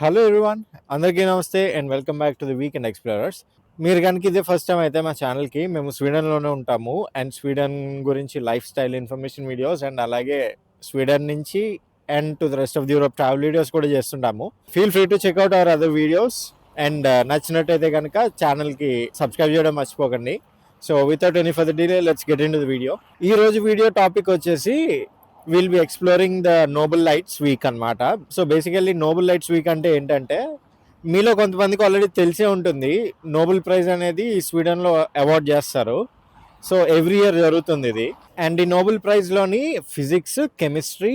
Hello everyone, అందరికీ నమస్తే and welcome back to the weekend explorers. మీరు కనుక ఇదే ఫస్ట్ టైం అయితే మా ఛానల్కి, మేము స్వీడన్లోనే ఉంటాము అండ్ స్వీడన్ గురించి lifestyle information videos and అలాగే స్వీడన్ నుంచి and to the rest of the Europe travel videos కూడా చేస్తుంటాము. Feel free to check out our other videos and నచ్చినట్టయితే కనుక ఛానల్కి సబ్స్క్రైబ్ చేయడం మర్చిపోకండి. So without any further delay let's get into the video. ఈ రోజు వీడియో టాపిక్ వచ్చేసి will be exploring the Nobel lights week అనమాట. So basically Nobel lights week అంటే ఏంటంటే, మీలో కొంతమందికి ఆల్రెడీ తెలిసే ఉంటుంది, నోబెల్ ప్రైజ్ అనేది స్వీడన్లో అవార్డ్ చేస్తారు. సో ఎవ్రీ ఇయర్ జరుగుతుంది ఇది. అండ్ ఈ నోబెల్ ప్రైజ్లోని ఫిజిక్స్, కెమిస్ట్రీ,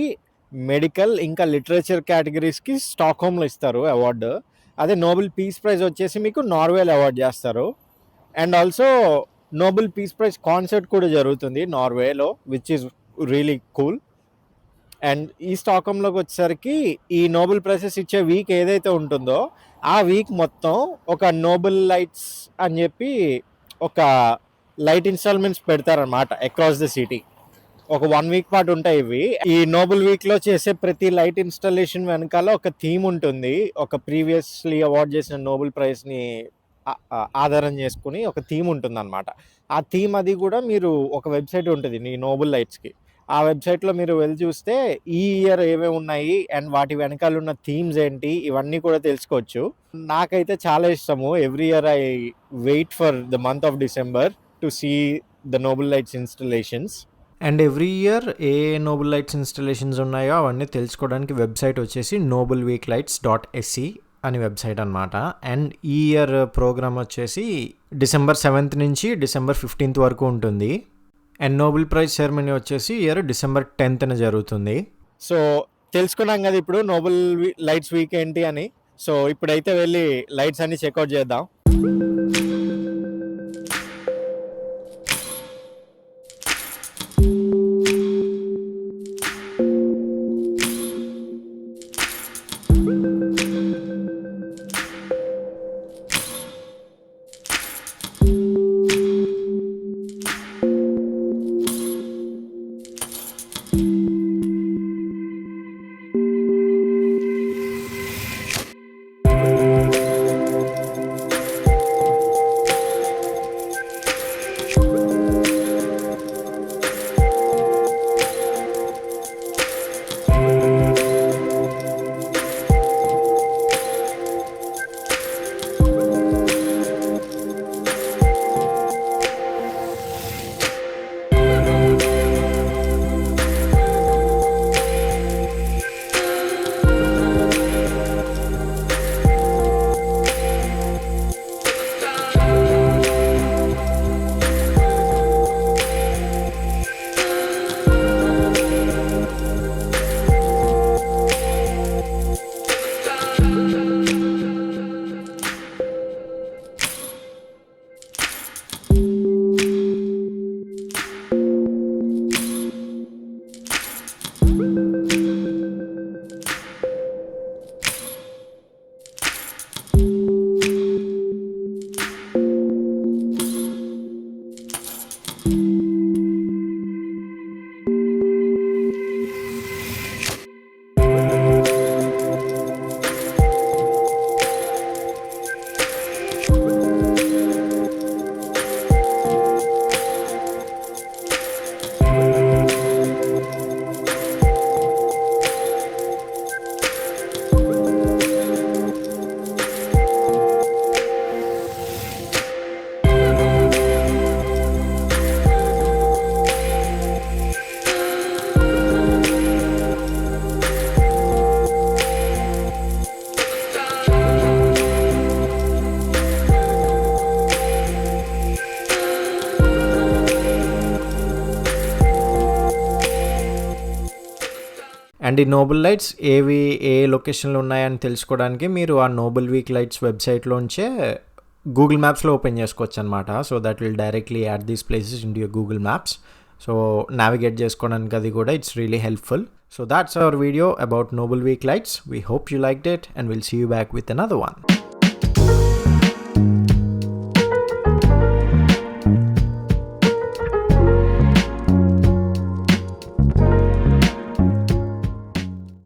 మెడికల్ ఇంకా లిటరేచర్ కేటగిరీస్కి స్టాక్హోమ్లో ఇస్తారు అవార్డు. అదే నోబెల్ పీస్ ప్రైజ్ వచ్చేసి మీకు నార్వేలో అవార్డ్ చేస్తారు. And also Nobel peace prize concert కూడా జరుగుతుంది నార్వేలో, which is really cool. And ఈ స్టాక్హోమ్లోకి వచ్చేసరికి ఈ నోబెల్ ప్రైజెస్ ఇచ్చే వీక్ ఏదైతే ఉంటుందో ఆ వీక్ మొత్తం ఒక నోబెల్ లైట్స్ అని చెప్పి ఒక లైట్ ఇన్స్టాల్మెంట్స్ పెడతారనమాట అక్రాస్ ద సిటీ. ఒక 1 వీక్ పాటు ఉంటాయి ఇవి. ఈ నోబెల్ వీక్లో చేసే ప్రతి లైట్ ఇన్స్టాలేషన్ వెనకాల ఒక థీమ్ ఉంటుంది. ఒక ప్రీవియస్లీ అవార్డ్ చేసిన నోబెల్ ప్రైజ్ని ఆధారం చేసుకుని ఒక థీమ్ ఉంటుంది అనమాట. ఆ థీమ్ అది కూడా మీరు ఒక వెబ్సైట్ ఉంటుంది ఈ నోబెల్ లైట్స్కి. ఆ వెబ్సైట్లో మీరు వెళ్ళి చూస్తే ఈ ఇయర్ ఏమేమి ఉన్నాయి అండ్ వాటి వెనకాల ఉన్న థీమ్స్ ఏంటి ఇవన్నీ కూడా తెలుసుకోవచ్చు. నాకైతే చాలా ఇష్టము. Every year I wait for the month of December to see the Nobel lights installations. And every year ఏ నోబెల్ లైట్స్ ఇన్స్టలేషన్స్ ఉన్నాయో అవన్నీ తెలుసుకోవడానికి వెబ్సైట్ వచ్చేసి nobelweeklights.se అని వెబ్సైట్ అనమాట. అండ్ ఈ ఇయర్ ప్రోగ్రామ్ వచ్చేసి December 7th నుంచి December 15th వరకు ఉంటుంది. అండ్ నోబెల్ ప్రైజ్ సెరమనీ వచ్చేసి ఇయర్ December 10th జరుగుతుంది. సో తెలుసుకున్నాం కదా ఇప్పుడు నోబెల్ లైట్స్ వీక్ ఏంటి అని. సో ఇప్పుడైతే వెళ్ళి లైట్స్ అన్ని చెక్అవుట్ చేద్దాం. అండ్ ఈ నోబెల్ లైట్స్ ఏ లొకేషన్లో ఉన్నాయని తెలుసుకోవడానికి మీరు ఆ నోబెల్ వీక్ లైట్స్ వెబ్సైట్లోంచే గూగుల్ మ్యాప్స్లో ఓపెన్ చేసుకోవచ్చు అనమాట. So that will directly add these places in your Google maps. So navigate చేసుకోవడానికి అది కూడా it's really helpful. So that's our video about Nobel Week lights. We hope you liked it and we'll see you back with another one.